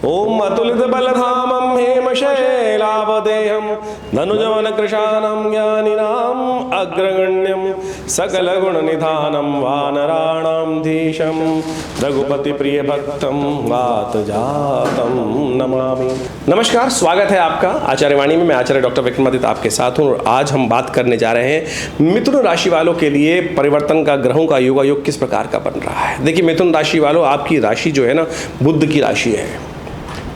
ओम अतुलित बलधामं हेमशैलावदेहं धनुजवन कृशानं ज्ञानिनाम् अग्रगण्यं सकलगुणनिधानं वानराणां धीशं रघुपति प्रिय भक्तं वातजातं नमामि। नमस्कार, स्वागत है आपका आचार्य वाणी में। मैं आचार्य डॉक्टर विक्रमादित्य आपके साथ हूँ और आज हम बात करने जा रहे हैं मिथुन राशि वालों के लिए परिवर्तन का, ग्रहों का योगायोग किस प्रकार का बन रहा है। देखिए मिथुन राशि वालों, आपकी राशि जो है ना बुध की राशि है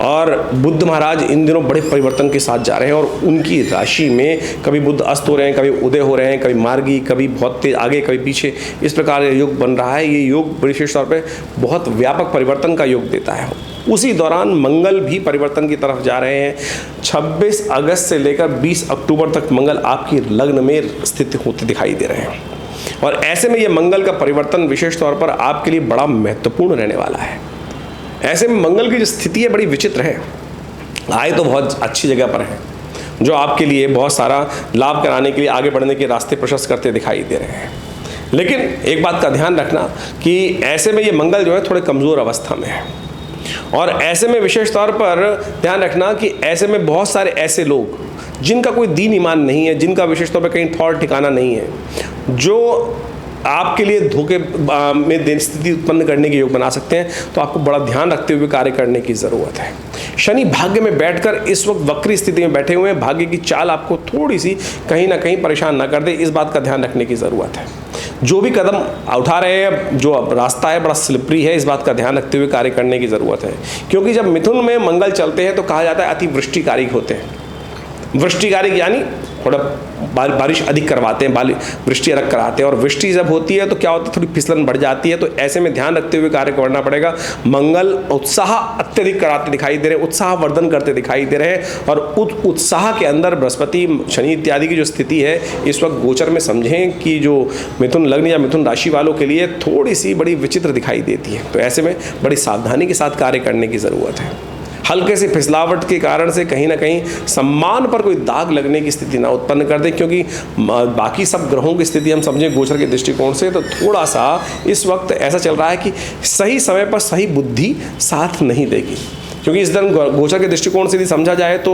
और बुध महाराज इन दिनों बड़े परिवर्तन के साथ जा रहे हैं और उनकी राशि में कभी बुध अस्त हो रहे हैं, कभी उदय हो रहे हैं, कभी मार्गी, कभी बहुत तेज आगे, कभी पीछे, इस प्रकार का योग बन रहा है। ये योग विशेष तौर पे बहुत व्यापक परिवर्तन का योग देता है। उसी दौरान मंगल भी परिवर्तन की तरफ जा रहे हैं। 26 अगस्त से लेकर 20 अक्टूबर तक मंगल आपकी लग्न में स्थित होते दिखाई दे रहे हैं और ऐसे में ये मंगल का परिवर्तन विशेष तौर पर आपके लिए बड़ा महत्वपूर्ण रहने वाला है। ऐसे में मंगल की जो स्थिति है बड़ी विचित्र है। आए तो बहुत अच्छी जगह पर है जो आपके लिए बहुत सारा लाभ कराने के लिए आगे बढ़ने के रास्ते प्रशस्त करते दिखाई दे रहे हैं, लेकिन एक बात का ध्यान रखना कि ऐसे में ये मंगल जो है थोड़े कमज़ोर अवस्था में है और ऐसे में विशेष तौर पर ध्यान रखना कि ऐसे में बहुत सारे ऐसे लोग जिनका कोई दीन ईमान नहीं है, जिनका विशेष तौर पर कहीं ठौर ठिकाना नहीं है, जो आपके लिए धोखे में स्थिति उत्पन्न करने के योग बना सकते हैं, तो आपको बड़ा ध्यान रखते हुए कार्य करने की ज़रूरत है। शनि भाग्य में बैठकर इस वक्त वक्री स्थिति में बैठे हुए हैं। भाग्य की चाल आपको थोड़ी सी कहीं ना कहीं परेशान ना कर दे, इस बात का ध्यान रखने की ज़रूरत है। जो भी कदम उठा रहे हैं, जो रास्ता है बड़ा स्लिपरी है, इस बात का ध्यान रखते हुए कार्य करने की ज़रूरत है, क्योंकि जब मिथुन में मंगल चलते हैं तो कहा जाता है अतिवृष्टिकारी होते हैं। वृष्टिकारी यानी थोड़ा बारिश अधिक करवाते हैं, वृष्टि अलग कराते हैं और वृष्टि जब होती है तो क्या होता है, थोड़ी फिसलन बढ़ जाती है। तो ऐसे में ध्यान रखते हुए कार्य करना पड़ेगा। मंगल उत्साह अत्यधिक कराते दिखाई दे रहे हैं, उत्साह वर्धन करते दिखाई दे रहे हैं और उत्साह के अंदर बृहस्पति, शनि इत्यादि की जो स्थिति है इस वक्त गोचर में समझें कि जो मिथुन लग्न या मिथुन राशि वालों के लिए थोड़ी सी बड़ी विचित्र दिखाई देती है। तो ऐसे में बड़ी सावधानी के साथ कार्य करने की ज़रूरत है। हल्के से फिसलावट के कारण से कहीं ना कहीं सम्मान पर कोई दाग लगने की स्थिति ना उत्पन्न कर दे, क्योंकि बाकी सब ग्रहों की स्थिति हम समझें गोचर के दृष्टिकोण से तो थोड़ा सा इस वक्त ऐसा चल रहा है कि सही समय पर सही बुद्धि साथ नहीं देगी। क्योंकि इस दिन गोचर के दृष्टिकोण से यदि समझा जाए तो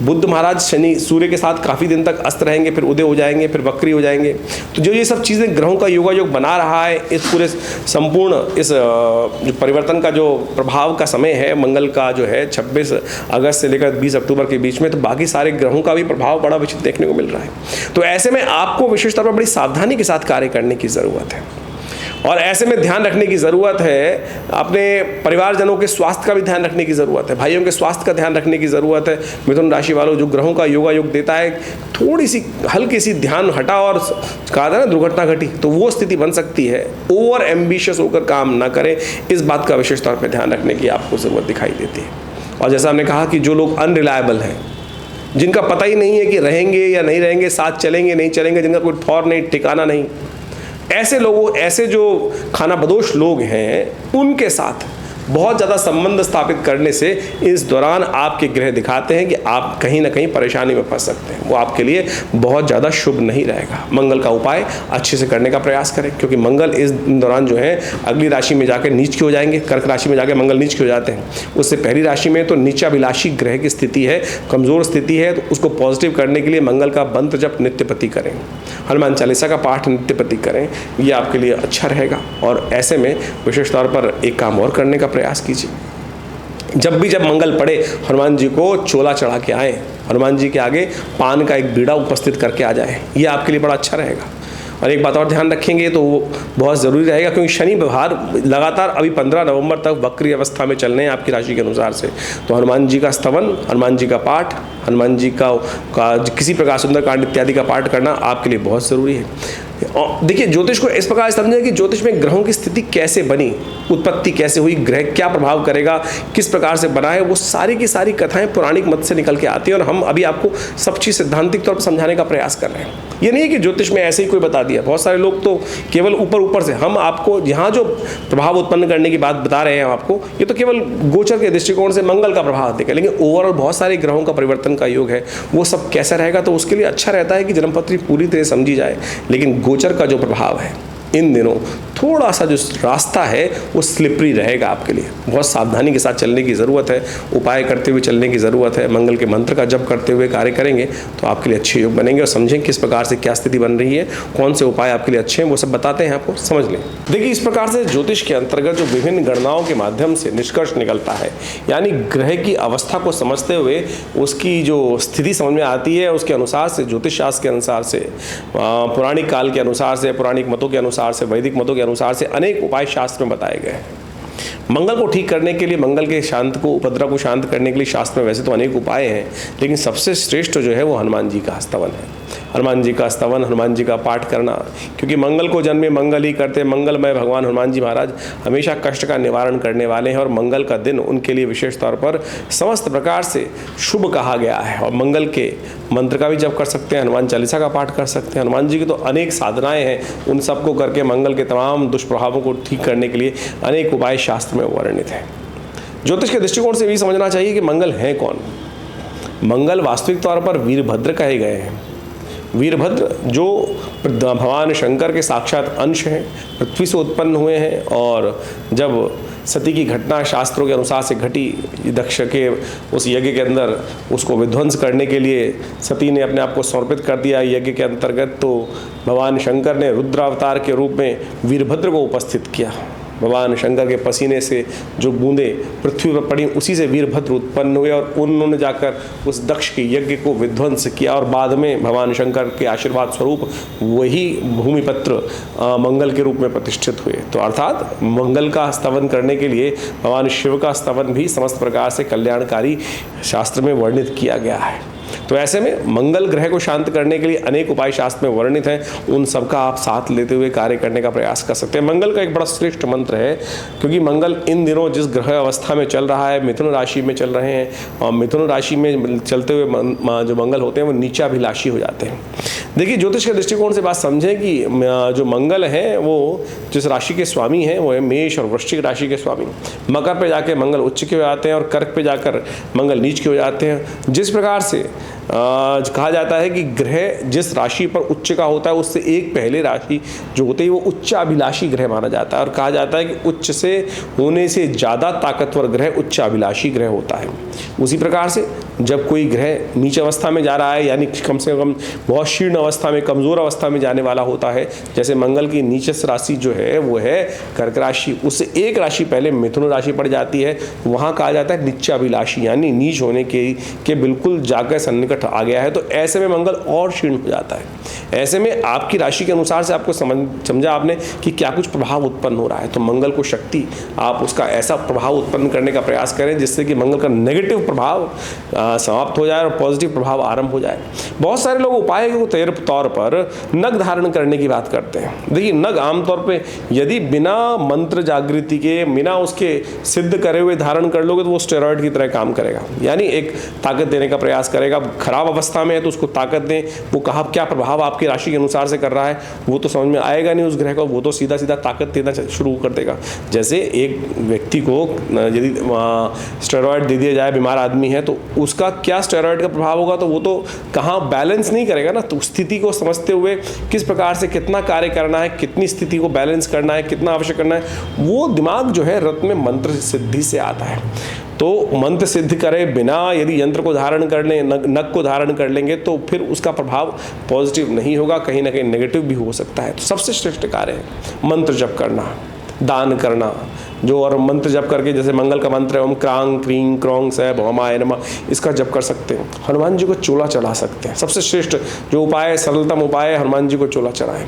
बुध महाराज शनि सूर्य के साथ काफ़ी दिन तक अस्त रहेंगे, फिर उदय हो जाएंगे, फिर वक्री हो जाएंगे। तो जो ये सब चीज़ें ग्रहों का योगायोग बना रहा है, इस पूरे संपूर्ण इस जो परिवर्तन का जो प्रभाव का समय है मंगल का जो है 26 अगस्त से लेकर 20 अक्टूबर के बीच में, तो बाकी सारे ग्रहों का भी प्रभाव बड़ा विचित्र देखने को मिल रहा है। तो ऐसे में आपको विशेष तौर पर बड़ी सावधानी के साथ कार्य करने की ज़रूरत है और ऐसे में ध्यान रखने की ज़रूरत है, अपने परिवारजनों के स्वास्थ्य का भी ध्यान रखने की ज़रूरत है, भाइयों के स्वास्थ्य का ध्यान रखने की ज़रूरत है। मिथुन राशि वालों, जो ग्रहों का योगायोग देता है, थोड़ी सी हल्की सी ध्यान हटा और कहा था ना दुर्घटना घटी, तो वो स्थिति बन सकती है। ओवर एम्बिशियस होकर काम ना करें, इस बात का विशेष तौर पर ध्यान रखने की आपको ज़रूरत दिखाई देती है। और जैसा हमने कहा कि जो लोग अनरिलायबल हैं, जिनका पता ही नहीं है कि रहेंगे या नहीं रहेंगे, साथ चलेंगे नहीं चलेंगे, जिनका कोई ठौर नहीं ठिकाना नहीं, ऐसे लोगों, ऐसे जो खानाबदोश लोग हैं, उनके साथ बहुत ज़्यादा संबंध स्थापित करने से इस दौरान आपके ग्रह दिखाते हैं कि आप कहीं ना कहीं परेशानी में फंस सकते हैं। वो आपके लिए बहुत ज़्यादा शुभ नहीं रहेगा। मंगल का उपाय अच्छे से करने का प्रयास करें, क्योंकि मंगल इस दौरान जो है अगली राशि में जाकर नीच के हो जाएंगे। कर्क राशि में जाकर मंगल नीच के हो जाते हैं। उससे पहली राशि में तो नीचाभिलाषी ग्रह की स्थिति है, कमज़ोर स्थिति है, तो उसको पॉजिटिव करने के लिए मंगल का मंत्र जप नित्यपति करें, हनुमान चालीसा का पाठ नित्यपति करें, ये आपके लिए अच्छा रहेगा। और ऐसे में विशेष तौर पर एक काम और करने का प्रयास कीजिए। जब मंगल पड़े, हनुमान जी को चोला चढ़ा के आए, हनुमान जी के आगे पान का एक बीड़ा उपस्थित करके आ जाए, ये आपके लिए बड़ा अच्छा रहेगा। और एक बात और ध्यान रखेंगे तो वो बहुत ज़रूरी रहेगा, क्योंकि शनि व्यवहार लगातार अभी 15 नवंबर तक वक्री अवस्था में चलने हैं आपकी राशि के अनुसार से। तो हनुमान जी का स्तवन, हनुमान जी का पाठ, हनुमान जी का किसी प्रकार सुंदरकांड इत्यादि का पाठ करना आपके लिए बहुत ज़रूरी है। और देखिए ज्योतिष को इस प्रकार समझें कि ज्योतिष में ग्रहों की स्थिति कैसे बनी, उत्पत्ति कैसे हुई, ग्रह क्या प्रभाव करेगा, किस प्रकार से बना है, वो सारी की सारी कथाएं पौराणिक मत से निकल के आती हैं और हम अभी आपको सब चीज़ सिद्धांतिक तौर पर समझाने का प्रयास कर रहे हैं। ये नहीं है कि ज्योतिष में ऐसे ही कोई बता दिया। बहुत सारे लोग तो केवल ऊपर से, हम आपको यहाँ जो प्रभाव उत्पन्न करने की बात बता रहे हैं आपको, ये तो केवल गोचर के दृष्टिकोण से मंगल का प्रभाव देगा, लेकिन ओवरऑल बहुत सारे ग्रहों का परिवर्तन का योग है, वो सब कैसा रहेगा। तो उसके लिए अच्छा रहता है कि जन्मपत्री पूरी तरह समझी जाए, लेकिन गोचर का जो प्रभाव है इन दिनों थोड़ा सा जो रास्ता है वो स्लिपरी रहेगा आपके लिए। बहुत सावधानी के साथ चलने की ज़रूरत है, उपाय करते हुए चलने की ज़रूरत है। मंगल के मंत्र का जप करते हुए कार्य करेंगे तो आपके लिए अच्छे योग बनेंगे। और समझें किस प्रकार से क्या स्थिति बन रही है, कौन से उपाय आपके लिए अच्छे हैं, वो सब बताते हैं आपको, समझ लें। देखिए, इस प्रकार से ज्योतिष के अंतर्गत जो विभिन्न गणनाओं के माध्यम से निष्कर्ष निकलता है, यानी ग्रह की अवस्था को समझते हुए उसकी जो स्थिति समझ में आती है, उसके अनुसार से, ज्योतिष शास्त्र के अनुसार से, पुराणिक काल के अनुसार से, पौराणिक मतों के अनुसार से, वैदिक मतों के अनुसार से अनेक उपाय शास्त्र में बताए गए हैं। मंगल को ठीक करने के लिए, मंगल के शांत को, उपद्रव को शांत करने के लिए शास्त्र में वैसे तो अनेक उपाय हैं, लेकिन सबसे श्रेष्ठ जो है वो हनुमान जी का स्तवन है। हनुमान जी का स्तवन, हनुमान जी का पाठ करना, क्योंकि मंगल को जन्मे मंगल ही करते, मंगलमय भगवान हनुमान जी महाराज हमेशा कष्ट का निवारण करने वाले हैं। और मंगल का दिन उनके लिए विशेष तौर पर समस्त प्रकार से शुभ कहा गया है। और मंगल के मंत्र का भी जप कर सकते हैं, हनुमान चालीसा का पाठ कर सकते हैं। हनुमान जी की तो अनेक साधनाएं हैं, उन सबको करके मंगल के तमाम दुष्प्रभावों को ठीक करने के लिए अनेक उपाय शास्त्र में वर्णित हैं। ज्योतिष के दृष्टिकोण से भी समझना चाहिए कि मंगल है कौन। मंगल वास्तविक तौर पर वीरभद्र कहे गए हैं। वीरभद्र जो भगवान शंकर के साक्षात अंश हैं, पृथ्वी से उत्पन्न हुए हैं। और जब सती की घटना शास्त्रों के अनुसार से घटी, दक्ष के उस यज्ञ के अंदर उसको विध्वंस करने के लिए सती ने अपने आप को समर्पित कर दिया यज्ञ के अंतर्गत, तो भगवान शंकर ने रुद्र अवतार के रूप में वीरभद्र को उपस्थित किया। भगवान शंकर के पसीने से जो बूंदें पृथ्वी पर पड़ी, उसी से वीरभद्र उत्पन्न हुए और उन्होंने जाकर उस दक्ष के यज्ञ को विध्वंस किया। और बाद में भगवान शंकर के आशीर्वाद स्वरूप वही भूमिपत्र मंगल के रूप में प्रतिष्ठित हुए। तो अर्थात मंगल का स्तवन करने के लिए भगवान शिव का स्तवन भी समस्त प्रकार से कल्याणकारी शास्त्र में वर्णित किया गया है। तो ऐसे में मंगल ग्रह को शांत करने के लिए अनेक उपाय शास्त्र में वर्णित हैं, उन सबका आप साथ लेते हुए कार्य करने का प्रयास कर सकते हैं। मंगल का एक बड़ा श्रेष्ठ मंत्र है, क्योंकि मंगल इन दिनों जिस ग्रह अवस्था में चल रहा है, मिथुन राशि में चल रहे हैं, और मिथुन राशि में चलते हुए जो मंगल होते हैं वो नीचाभिलाषी हो जाते हैं। देखिए, ज्योतिष के दृष्टिकोण से बात समझें कि जो मंगल है वो जिस राशि के स्वामी हैं वो है मेष और वृश्चिक राशि के स्वामी। मकर पे जाके मंगल उच्च के हो जाते हैं और कर्क पे जाकर मंगल नीच के हो जाते हैं। जिस प्रकार से कहा जाता है कि ग्रह जिस राशि पर उच्च का होता है उससे एक पहले राशि जो होती है वो उच्चाभिलाषी ग्रह माना जाता है। और कहा जाता है कि उच्च से होने से ज़्यादा ताकतवर ग्रह उच्चाभिलाषी ग्रह होता है। उसी प्रकार से जब कोई ग्रह नीच अवस्था में जा रहा है, यानी कम से कम बहुत शीर्ण अवस्था में, कमज़ोर अवस्था में जाने वाला होता है, जैसे मंगल की नीचस्थ राशि जो है वो है कर्क राशि, उससे एक राशि पहले मिथुन राशि पड़ जाती है, वहाँ कहा जाता है निच्चाभिलाषी, यानी नीच होने के बिल्कुल जाकर सन्निकट आ गया है। तो ऐसे में मंगल और क्षीण हो जाता है। ऐसे में आपकी राशि के अनुसार से आपको समझा आपने कि क्या कुछ प्रभाव उत्पन्न हो रहा है, तो मंगल को शक्ति आप उसका ऐसा प्रभाव उत्पन्न करने का प्रयास करें जिससे कि मंगल का नेगेटिव प्रभाव समाप्त हो जाए और पॉजिटिव प्रभाव आरंभ हो जाए। बहुत सारे लोग उपाय के तौर पर नग धारण करने की बात करते हैं। देखिए, नग आमतौर पे यदि बिना मंत्र जागृति के, बिना उसके सिद्ध करे हुए धारण कर लोगे तो वो स्टेरॉइड की तरह काम करेगा, यानी एक ताकत देने का प्रयास करेगा। खराब अवस्था में है तो उसको ताकत दें, वो कहा क्या प्रभाव आपकी राशि के अनुसार से कर रहा है वो तो समझ में आएगा नहीं उस ग्रह को, वो तो सीधा सीधा ताकत देना शुरू कर देगा। जैसे एक व्यक्ति को यदि स्टेरॉइड दे दिया जाए, बीमार आदमी है, तो उसका क्या स्टेरॉइड का प्रभाव होगा, तो वो तो कहाँ बैलेंस नहीं करेगा ना। तो स्थिति को समझते हुए किस प्रकार से कितना कार्य करना है, कितनी स्थिति को बैलेंस करना है, कितना आवश्यक करना है, वो दिमाग जो है रत्न में मंत्र सिद्धि से आता है। तो मंत्र सिद्ध करे बिना यदि यंत्र को धारण कर लें, नग को धारण कर लेंगे, तो फिर उसका प्रभाव पॉजिटिव नहीं होगा, कहीं ना कहीं नेगेटिव भी हो सकता है। तो सबसे श्रेष्ठ कार्य है मंत्र जप करना, दान करना, जो और मंत्र जप करके, जैसे मंगल का मंत्र है ओम क्रांग क्रीं क्रोंग स भौमाय नमः, इसका जप कर सकते हैं। हनुमान जी को चोला चढ़ा सकते हैं। सबसे श्रेष्ठ जो उपाय है, सरलतम उपाय है, हनुमान जी को चोला चढ़ाएं।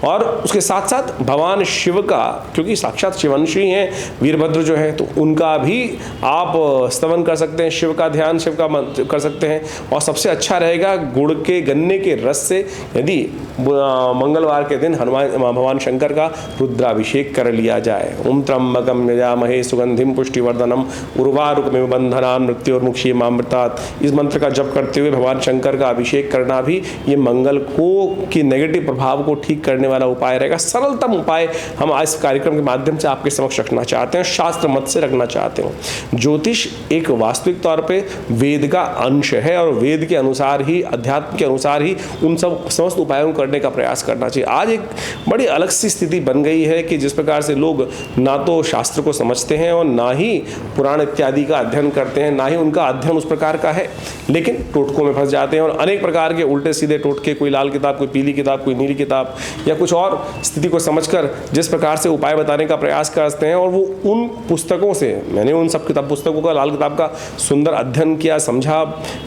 और उसके साथ साथ भगवान शिव का, क्योंकि साक्षात शिवंशी हैं वीरभद्र जो हैं, तो उनका भी आप स्तवन कर सकते हैं, शिव का ध्यान, शिव का मंत्र कर सकते हैं। और सबसे अच्छा रहेगा गुड़ के, गन्ने के रस से यदि मंगलवार के दिन भगवान शंकर का रुद्राभिषेक कर लिया जाए। ओम त्र्यंबकम यजामहे सुगंधिम पुष्टिवर्धनम उर्वारुकमिव बंधनान् मृत्योर्मुक्षीयमामृतात्, इस मंत्र का जप करते हुए भगवान शंकर का अभिषेक करना भी ये मंगल को की नेगेटिव प्रभाव को ठीक करने वाला उपाय रहेगा, सरलतम उपाय हम आज इस कार्यक्रम के माध्यम से आपके समक्ष रखना चाहते हैं, शास्त्र मत से रखना चाहते हैं। ज्योतिष एक वास्तविक तौर पे वेद का अंश है और वेद के अनुसार ही, अध्यात्म के अनुसार ही उन सब समस्त उपायों को करने का प्रयास करना चाहिए। आज एक बड़ी अलग सी स्थिति बन गई है कि जिस प्रकार से लोग ना तो शास्त्र को समझते हैं और ना ही पुराण इत्यादि का अध्ययन करते हैं, ना ही उनका अध्ययन उस प्रकार का है, लेकिन टोटकों में फंस जाते हैं और अनेक प्रकार के उल्टे सीधे टोटके, कोई लाल किताब, कोई पीली किताब, कोई नीली किताब या कुछ और स्थिति को समझकर जिस प्रकार से उपाय बताने का प्रयास करते हैं, और वो उन पुस्तकों से, मैंने उन सब किताब पुस्तकों का, लाल किताब का सुंदर अध्ययन किया, समझा।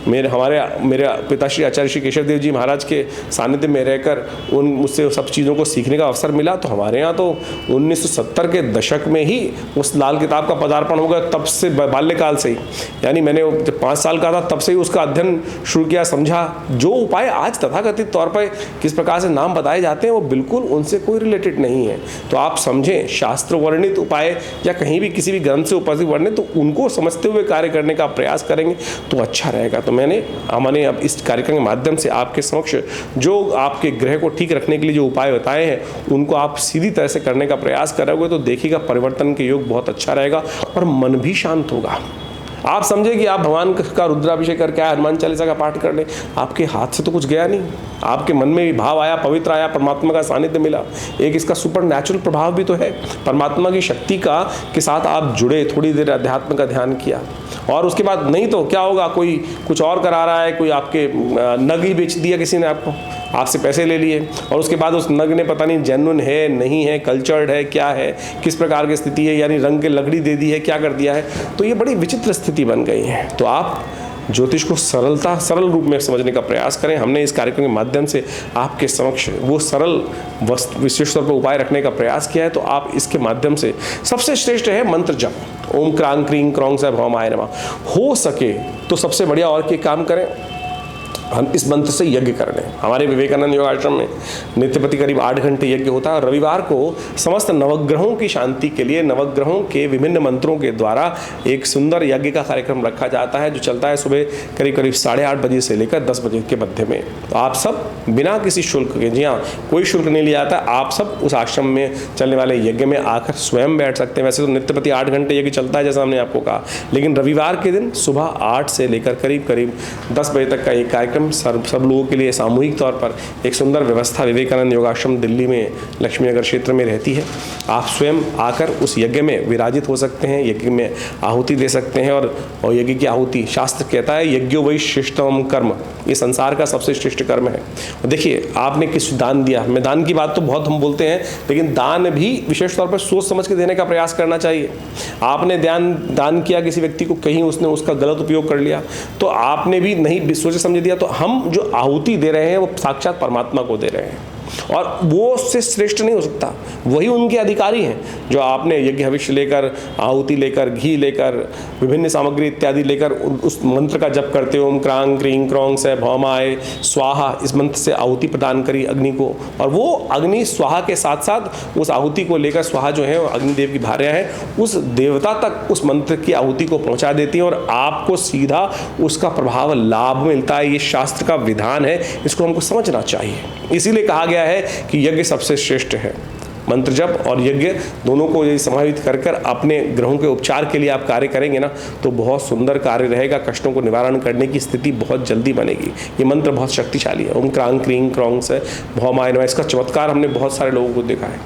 मेरे पिताश्री आचार्य श्री केशव देव जी महाराज के सानिध्य में रहकर मुझसे सब चीज़ों को सीखने का अवसर मिला। तो हमारे यहाँ तो 1970 के दशक में ही उस लाल किताब का पदार्पण हो गया, तब से बाल्यकाल से ही, यानी मैंने जब 5 साल का था तब से ही उसका अध्ययन शुरू किया, समझा। जो उपाय आज तथाकथित तौर पर किस प्रकार से नाम बताए जाते हैं वो बिल्कुल उनसे कोई रिलेटेड नहीं है। तो आप समझें, शास्त्र वर्णित उपाय या कहीं भी किसी भी ग्रंथ से उपाय वर्णित, तो उनको समझते हुए कार्य करने का प्रयास करेंगे तो अच्छा रहेगा। तो हमने अब इस कार्यक्रम के माध्यम से आपके समक्ष जो आपके ग्रह को ठीक रखने के लिए जो उपाय बताए हैं उनको आप सीधी तरह से करने का प्रयास करोगे तो देखिएगा परिवर्तन के योग बहुत अच्छा रहेगा और मन भी शांत होगा। आप समझे कि आप भगवान का रुद्राभिषेक करके आए, हनुमान चालीसा का पाठ कर ले, आपके हाथ से तो कुछ गया नहीं, आपके मन में भी भाव आया, पवित्र आया, परमात्मा का सानिध्य मिला। एक इसका सुपर नेचुरल प्रभाव भी तो है, परमात्मा की शक्ति का के साथ आप जुड़े, थोड़ी देर अध्यात्म का ध्यान किया, और उसके बाद नहीं तो क्या होगा, कोई कुछ और करा रहा है, कोई आपके नग ही बेच दिया किसी ने आपको, आपसे पैसे ले लिए, और उसके बाद उस नग ने पता नहीं जेन्युइन है नहीं है, कल्चर्ड है क्या है, किस प्रकार की स्थिति है, यानी रंग के लकड़ी दे दी है, क्या कर दिया है। तो ये बड़ी विचित्र स्थिति बन गई है। तो आप ज्योतिष को सरल रूप में समझने का प्रयास करें। हमने इस कार्यक्रम के माध्यम से आपके समक्ष वो सरल विशेष तौर पर उपाय रखने का प्रयास किया है। तो आप इसके माध्यम से सबसे श्रेष्ठ है मंत्र जप, ओम क्रांग क्रीं क्रौं स भौमाय नमः। हो सके तो सबसे बढ़िया और के काम करें, हम इस मंत्र से यज्ञ कर लें। हमारे विवेकानंद योग आश्रम में नित्य प्रति करीब 8 घंटे यज्ञ होता है। रविवार को समस्त नवग्रहों की शांति के लिए नवग्रहों के विभिन्न मंत्रों के द्वारा एक सुंदर यज्ञ का कार्यक्रम रखा जाता है, जो चलता है सुबह करीब 8:30 बजे से लेकर 10 बजे के मध्य में। तो आप सब बिना किसी शुल्क के, जी हाँ कोई शुल्क नहीं लिया जाता, आप सब उस आश्रम में चलने वाले यज्ञ में आकर स्वयं बैठ सकते हैं। वैसे तो नित्य प्रति 8 घंटे यज्ञ चलता है जैसा हमने आपको कहा, लेकिन रविवार के दिन सुबह 8 से लेकर करीब 10 बजे तक का एक कार्यक्रम सब लोगों के लिए सामूहिक तौर पर एक सुंदर व्यवस्था विवेकानंद योगाश्रम दिल्ली में लक्ष्मी नगर क्षेत्र में रहती है। आप स्वयं आकर उस यज्ञ में विराजित हो सकते हैं, यज्ञ में आहुति दे सकते हैं। और यज्ञ की आहुति, शास्त्र कहता है यज्ञो वही श्रेष्ठतम कर्म, ये संसार का सबसे श्रेष्ठ कर्म है। देखिए आपने किस दान दिया, मैं दान की बात तो बहुत हम बोलते हैं, लेकिन दान भी विशेष तौर पर सोच समझ के देने का प्रयास करना चाहिए। आपने दान किया किसी व्यक्ति को, कहीं उसने उसका गलत उपयोग कर लिया तो आपने भी नहीं सोचे समझे दिया, तो हम जो आहुति दे रहे हैं वो साक्षात परमात्मा को दे रहे हैं और वो उससे श्रेष्ठ नहीं हो सकता। वही उनके अधिकारी हैं जो आपने यज्ञ हविष्य लेकर, आहुति लेकर, घी लेकर, विभिन्न सामग्री इत्यादि लेकर उस मंत्र का जप करते हो, ओम क्रांग क्रीं क्रौं स भौमाय स्वाहा, इस मंत्र से आहुति प्रदान करी अग्नि को। और वो अग्नि स्वाहा के साथ साथ उस आहुति को लेकर, स्वाहा जो है अग्निदेव की भार्या है, उस देवता तक उस मंत्र की आहुति को पहुँचा देती है और आपको सीधा उसका प्रभाव लाभ मिलता है। ये शास्त्र का विधान है, इसको हमको समझना चाहिए। इसीलिए कहा गया है कि यज्ञ सबसे श्रेष्ठ है। मंत्र जप और यज्ञ दोनों को यदि समाहित कर कर अपने ग्रहों के उपचार के लिए आप कार्य करेंगे ना, तो बहुत सुंदर कार्य रहेगा। कष्टों को निवारण करने की स्थिति बहुत जल्दी बनेगी। ये मंत्र बहुत शक्तिशाली है, ओम क्रांग क्रीं क्रौं स भौमाय नमः। इसका चमत्कार हमने बहुत सारे लोगों को देखा है।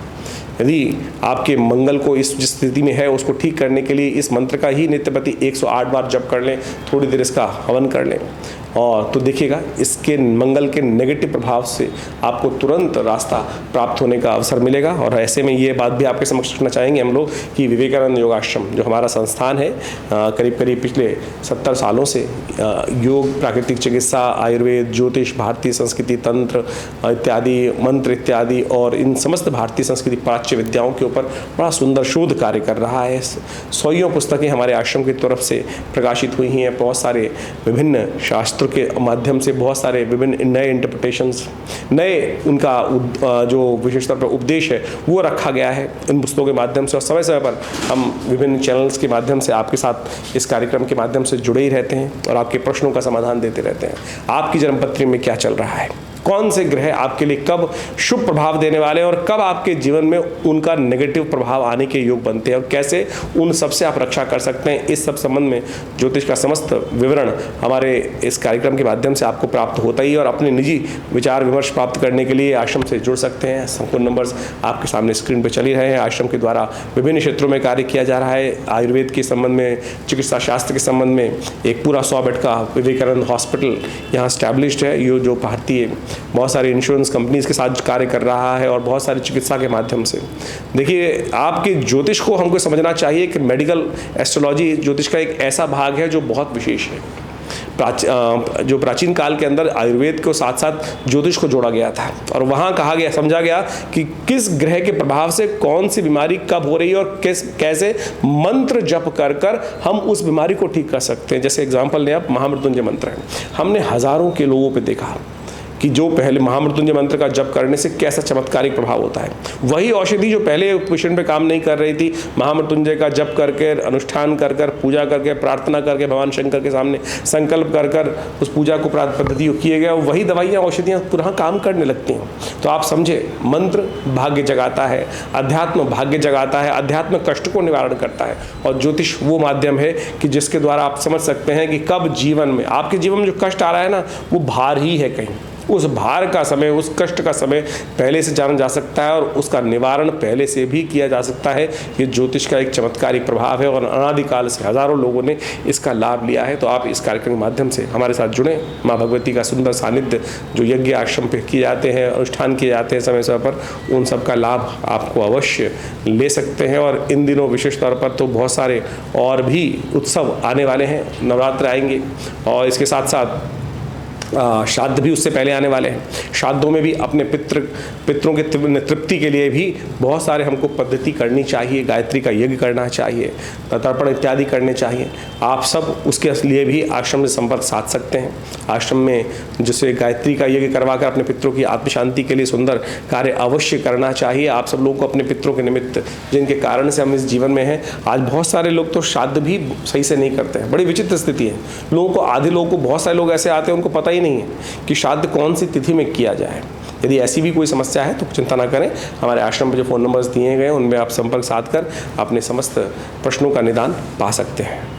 यदि आपके मंगल को इस जिस स्थिति में है उसको ठीक करने के लिए इस मंत्र का ही नित्य प्रति 108 बार जप कर लें, थोड़ी देर इसका हवन कर लें, और तो देखिएगा इसके मंगल के नेगेटिव प्रभाव से आपको तुरंत रास्ता प्राप्त होने का अवसर मिलेगा। और ऐसे में ये बात भी आपके समक्ष रखना चाहेंगे हम लोग कि विवेकानंद योगाश्रम जो हमारा संस्थान है, करीब पिछले 70 सालों से योग, प्राकृतिक चिकित्सा, आयुर्वेद, ज्योतिष, भारतीय संस्कृति, तंत्र इत्यादि, मंत्र इत्यादि और इन समस्त भारतीय संस्कृति प्राच्य विद्याओं के ऊपर बड़ा सुंदर शोध कार्य कर रहा है। 100 पुस्तकें हमारे आश्रम की तरफ से प्रकाशित हुई हैं। बहुत सारे विभिन्न शास्त्रों के माध्यम से बहुत सारे विभिन्न नए इंटरप्रिटेशंस, नए उनका जो विशेष तौर पर उपदेश है वो रखा गया है इन पुस्तकों के माध्यम से। और समय समय पर हम विभिन्न चैनल्स के माध्यम से आपके साथ इस कार्यक्रम के माध्यम से जुड़े ही रहते हैं और आपके प्रश्नों का समाधान देते रहते हैं। आपकी जन्मपत्री में क्या चल रहा है, कौन से ग्रह आपके लिए कब शुभ प्रभाव देने वाले हैं और कब आपके जीवन में उनका नेगेटिव प्रभाव आने के योग बनते हैं और कैसे उन सब से आप रक्षा कर सकते हैं, इस सब संबंध में ज्योतिष का समस्त विवरण हमारे इस कार्यक्रम के माध्यम से आपको प्राप्त होता ही है। और अपने निजी विचार विमर्श प्राप्त करने के लिए आश्रम से जुड़ सकते हैं। संपूर्ण नंबर्स आपके सामने स्क्रीन पर चल ही रहे हैं। आश्रम के द्वारा विभिन्न क्षेत्रों में कार्य किया जा रहा है। आयुर्वेद के संबंध में, चिकित्सा शास्त्र के संबंध में एक पूरा 100 बेड का विवेकानंद हॉस्पिटल यहाँ स्टैब्लिश्ड है। ये जो भारतीय बहुत सारी इंश्योरेंस कंपनीज के साथ कार्य कर रहा है और बहुत सारी चिकित्सा के माध्यम से। देखिए, आपके ज्योतिष को हमको समझना चाहिए कि मेडिकल एस्ट्रोलॉजी ज्योतिष का एक ऐसा भाग है जो बहुत विशेष है। जो प्राचीन काल के अंदर आयुर्वेद को साथ साथ ज्योतिष को जोड़ा गया था और वहाँ कहा गया, समझा गया कि किस ग्रह के प्रभाव से कौन सी बीमारी कब हो रही है और कैसे मंत्र जप कर कर हम उस बीमारी को ठीक कर सकते हैं। जैसे एग्जाम्पल लें आप, महामृत्युंजय मंत्र है। हमने हजारों के लोगों पे देखा कि जो पहले महामृत्युंजय मंत्र का जप करने से कैसा चमत्कारिक प्रभाव होता है। वही औषधि जो पहले पेशेंट पे काम नहीं कर रही थी, महामृत्युंजय का जप करके, अनुष्ठान कर कर, पूजा करके, प्रार्थना करके, भगवान शंकर के सामने संकल्प कर कर उस पूजा को पद्धति किए गए, वही दवाइयाँ औषधियाँ पुनः काम करने लगती हैं। तो आप समझे, मंत्र भाग्य जगाता है, अध्यात्म भाग्य जगाता है, अध्यात्म कष्ट को निवारण करता है और ज्योतिष वो माध्यम है कि जिसके द्वारा आप समझ सकते हैं कि कब जीवन में, आपके जीवन में जो कष्ट आ रहा है ना, वो भार ही है कहीं। उस भार का समय, उस कष्ट का समय पहले से जाना जा सकता है और उसका निवारण पहले से भी किया जा सकता है। ये ज्योतिष का एक चमत्कारिक प्रभाव है और अनादिकाल से हजारों लोगों ने इसका लाभ लिया है। तो आप इस कार्यक्रम के माध्यम से हमारे साथ जुड़ें। माँ भगवती का सुंदर सानिध्य जो यज्ञ आश्रम पे किए जाते हैं, अनुष्ठान किए जाते हैं समय समय पर, उन सब का लाभ आपको अवश्य ले सकते हैं। और इन दिनों विशेष तौर पर तो बहुत सारे और भी उत्सव आने वाले हैं, नवरात्र आएंगे और इसके साथ साथ श्राद्ध भी उससे पहले आने वाले हैं। श्राद्धों में भी अपने पितरों के तृप्ति के लिए भी बहुत सारे हमको पद्धति करनी चाहिए। गायत्री का यज्ञ करना चाहिए, तर्पण इत्यादि करने चाहिए। आप सब उसके लिए भी आश्रम से संपर्क साध सकते हैं। आश्रम में जिससे गायत्री का यज्ञ करवा कर अपने पितरों की आत्म शांति के लिए सुंदर कार्य अवश्य करना चाहिए। आप सब लोगों को अपने पितरों के निमित्त, जिनके कारण से हम इस जीवन में हैं, आज बहुत सारे लोग तो श्राद्ध भी सही से नहीं करते हैं। बड़ी विचित्र स्थिति है। लोगों को, आधे लोगों को, बहुत सारे लोग ऐसे आते हैं उनको पता नहीं है कि श्राद्ध कौन सी तिथि में किया जाए। यदि ऐसी भी कोई समस्या है तो चिंता ना करें, हमारे आश्रम पर जो फ़ोन नंबर्स दिए गए उनमें आप संपर्क साध कर अपने समस्त प्रश्नों का निदान पा सकते हैं।